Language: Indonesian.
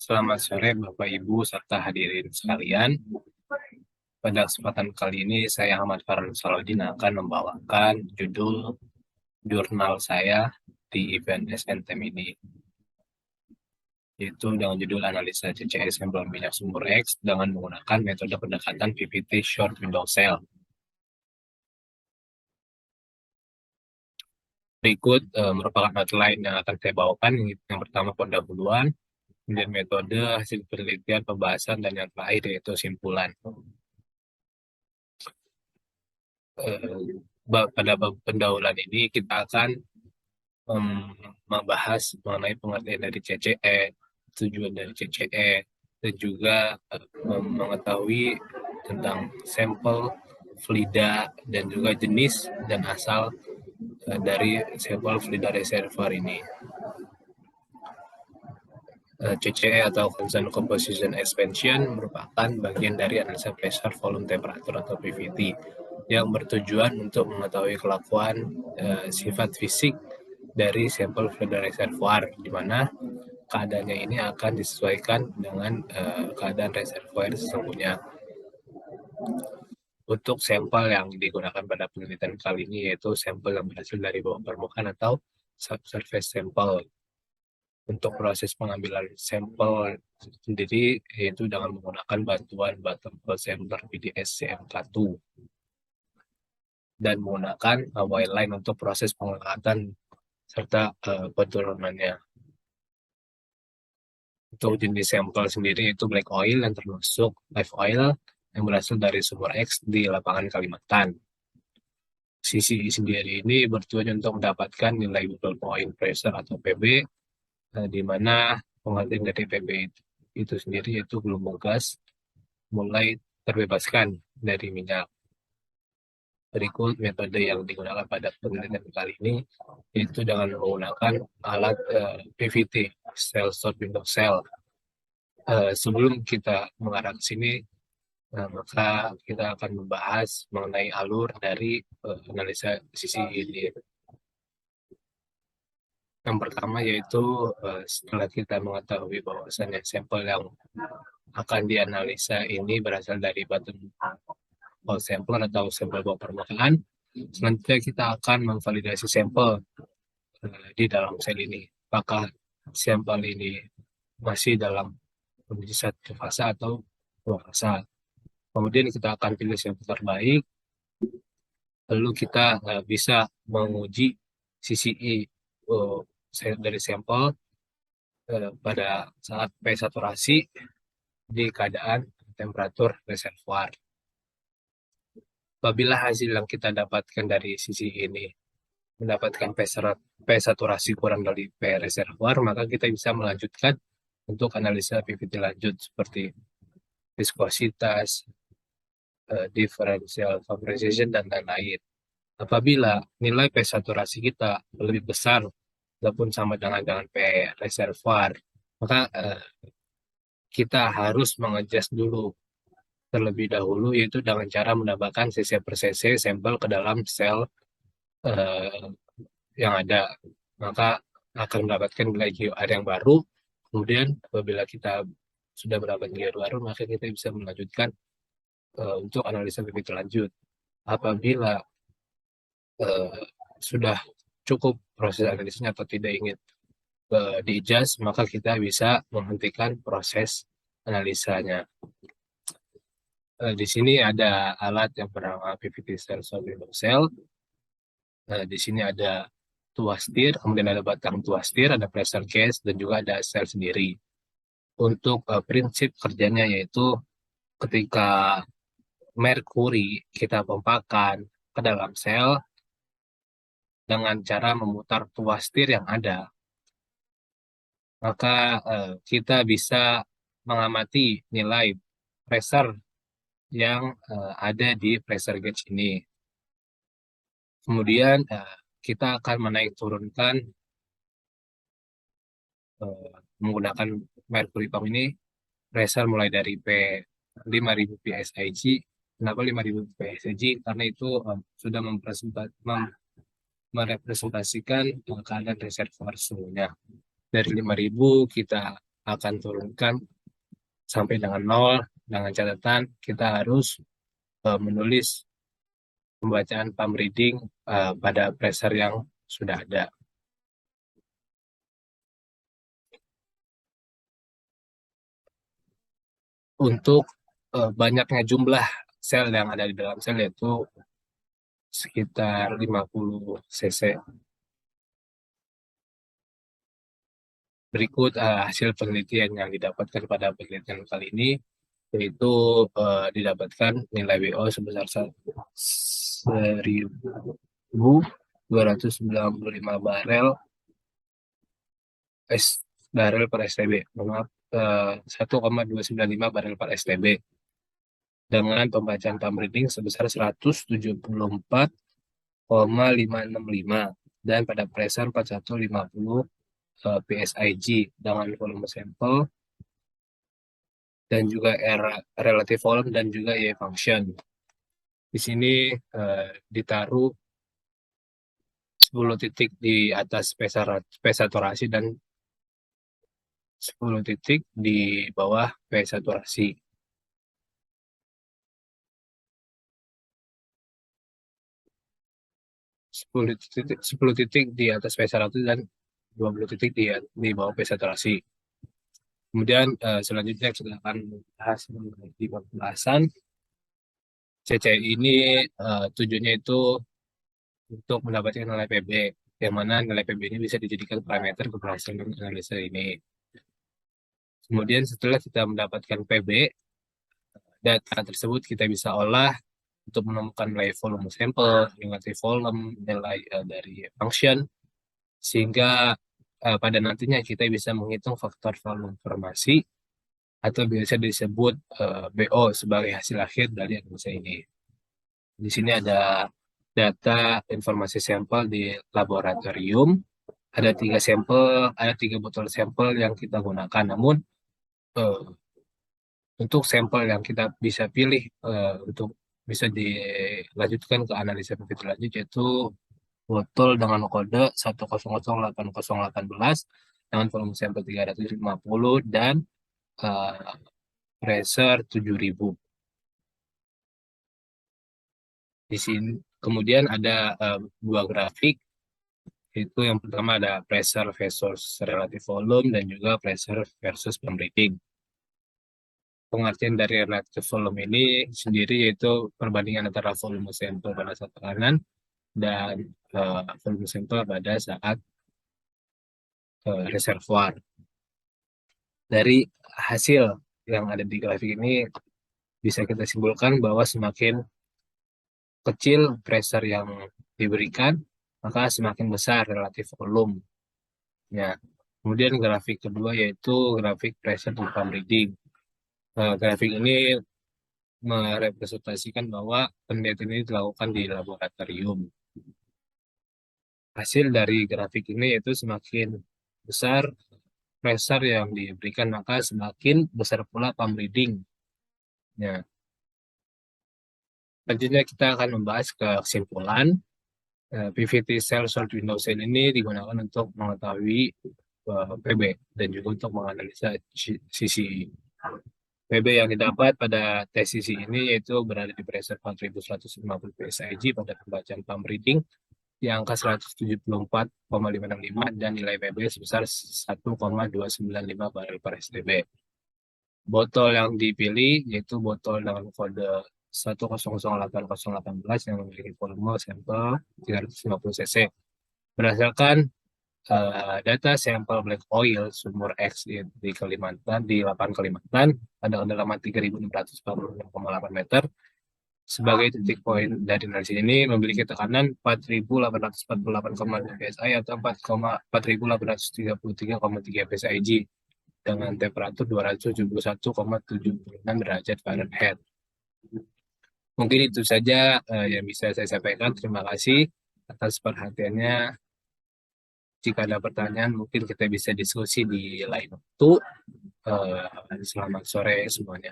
Selamat sore Bapak Ibu serta hadirin sekalian. Pada kesempatan kali ini saya Ahmad Farhan Salahuddin akan membawakan judul jurnal saya di event SNTM ini, yaitu dengan judul analisa CCS sampel minyak sumur X dengan menggunakan metode pendekatan PPT Short Window Cell. Berikut merupakan outline yang akan saya bawakan. Yang pertama pendahuluan, kemudian metode, hasil penelitian, pembahasan, dan yang terakhir yaitu simpulan. Pada bab pendahuluan ini kita akan membahas mengenai pengertian dari CCE, tujuan dari CCE, dan juga mengetahui tentang sampel, fluida, dan juga jenis dan asal dari sampel fluida reservoir ini. CCE atau Constant Composition Expansion merupakan bagian dari analisa pressure, volume, temperatur atau PVT yang bertujuan untuk mengetahui kelakuan sifat fisik dari sampel fluid reservoir, di mana keadaannya ini akan disesuaikan dengan keadaan reservoir sesungguhnya. Untuk sampel yang digunakan pada penelitian kali ini yaitu sampel yang berhasil dari bawah permukaan atau subsurface sample. Untuk proses pengambilan sampel sendiri yaitu dengan menggunakan bantuan bottom hole sampler PDS CMK2 dan menggunakan wire line untuk proses pengangkatan serta penurunannya. Untuk jenis sampel sendiri itu black oil yang termasuk live oil yang berasal dari sumur X di lapangan Kalimantan. Sisi sendiri ini bertujuan untuk mendapatkan nilai bubble point pressure atau PB, di mana pengertian dari PB itu sendiri yaitu gelombang gas mulai terbebaskan dari minyak. Berikut metode yang digunakan pada penelitian kali ini yaitu dengan menggunakan alat PVT, cell short window cell. Sebelum kita mengarah ke sini, maka kita akan membahas mengenai alur dari analisa sisi ini. Yang pertama yaitu setelah kita mengetahui bahwasannya sampel yang akan dianalisa ini berasal dari bottom hole sampler atau sampel bawah permukaan, selanjutnya kita akan memvalidasi sampel di dalam sel ini. Apakah sampel ini masih dalam kondisi satu fase atau dua fase. Kemudian kita akan pilih sampel terbaik, lalu kita bisa menguji CCI dari sampel pada saat P saturasi di keadaan temperatur reservoir. Apabila hasil yang kita dapatkan dari sisi ini mendapatkan P saturasi kurang dari P reservoir, maka kita bisa melanjutkan untuk analisa PVT lanjut seperti viskositas, differential vaporization, dan lain-lain. Apabila nilai P saturasi kita lebih besar ataupun sama dengan P reservoir, maka kita harus mengadjust dulu terlebih dahulu, yaitu dengan cara menambahkan cc per cc sampel ke dalam sel yang ada. Maka akan mendapatkan nilai GOR yang baru. Kemudian apabila kita sudah mendapatkan GOR baru, maka kita bisa melanjutkan untuk analisa PVT lanjut. Apabila sudah cukup proses analisisnya atau tidak ingin di-adjust, maka kita bisa menghentikan proses analisanya. Di sini ada alat yang bernama PVT Cell Short Window Cell. Di sini ada tuas tir, kemudian ada batang tuas tir, ada pressure gauge, dan juga ada sel sendiri. Untuk prinsip kerjanya yaitu ketika merkuri kita pompakan ke dalam sel dengan cara memutar tuas tir yang ada, maka kita bisa mengamati nilai pressure yang ada di pressure gauge ini. Kemudian kita akan menaik turunkan menggunakan mercury pump ini pressure mulai dari P5000 PSIG. Kenapa 5000 PSIG? Karena itu sudah merepresentasikan keadaan reservoir sesungguhnya. Dari 5000 kita akan turunkan sampai dengan nol, dengan catatan kita harus menulis pembacaan pump reading pada pressure yang sudah ada. Untuk banyaknya jumlah sel yang ada di dalam sel yaitu sekitar 50 cc. Berikut hasil penelitian yang didapatkan pada penelitian kali ini, yaitu didapatkan nilai WO sebesar 1.295 barel per STB. Maaf, 1,295 barel per STB dengan pembacaan pump reading sebesar 174,565 dan pada pressure 4150 PSIG dengan volume sampel dan juga R relative volume dan juga Y function. Di sini ditaruh 10 titik di atas P saturasi dan 10 titik di bawah P saturasi. 10 titik di atas P saturasi dan 20 titik di bawah P saturasi. Kemudian selanjutnya kita akan membahas di pembahasan CCI ini tujuannya itu untuk mendapatkan nilai PB, yang mana nilai PB ini bisa dijadikan parameter keberhasilan analisa ini. Kemudian setelah kita mendapatkan PB, data tersebut kita bisa olah untuk menemukan nilai volume sampel, relative volume, nilai dari function, sehingga pada nantinya kita bisa menghitung faktor volume formasi atau biasa disebut BO sebagai hasil akhir dari analisa ini. Di sini ada data informasi sampel di laboratorium. Ada 3 sampel, ada 3 botol sampel yang kita gunakan. Namun eh, untuk sampel yang kita bisa pilih untuk bisa dilanjutkan ke analisa lebih lanjut yaitu botol dengan kode 1008018 dengan volume sampel 350 dan eh, pressure 7000. Di sini kemudian ada 2 grafik, itu yang pertama ada pressure versus relative volume dan juga pressure versus pump reading. Pengertian dari relative volume ini sendiri yaitu perbandingan antara volume sampel pada saat tekanan dan volume sampel pada saat reservoir. Dari hasil yang ada di grafik ini bisa kita simpulkan bahwa semakin kecil pressure yang diberikan, maka semakin besar relatif volume. Ya. Kemudian grafik kedua yaitu grafik pressure to pump reading. Grafik ini merepresentasikan bahwa penelitian ini dilakukan di laboratorium. Hasil dari grafik ini yaitu semakin besar pressure yang diberikan, maka semakin besar pula pump reading. Ya. Selanjutnya kita akan membahas ke kesimpulan. PVT cell short window cell ini digunakan untuk mengetahui PB dan juga untuk menganalisa sisi PB yang didapat pada tes sisi ini yaitu berada di pressure 4150 PSIG pada pembacaan pump reading di angka 174,565 dan nilai PB sebesar 1,295 barel per STB. Botol yang dipilih yaitu botol dengan kode 1008018 yang memiliki volume sampel 350 cc. Berdasarkan data sampel black oil sumur X di Kalimantan, di Lapangan Kalimantan, pada kedalaman 3.646,8 meter. Sebagai titik poin dari analisis ini memiliki tekanan 4.848,2 psi atau 4.833,3 psig dengan temperatur 271,76 derajat Fahrenheit. Mungkin itu saja yang bisa saya sampaikan. Terima kasih atas perhatiannya. Jika ada pertanyaan, mungkin kita bisa diskusi di lain waktu. Selamat sore semuanya.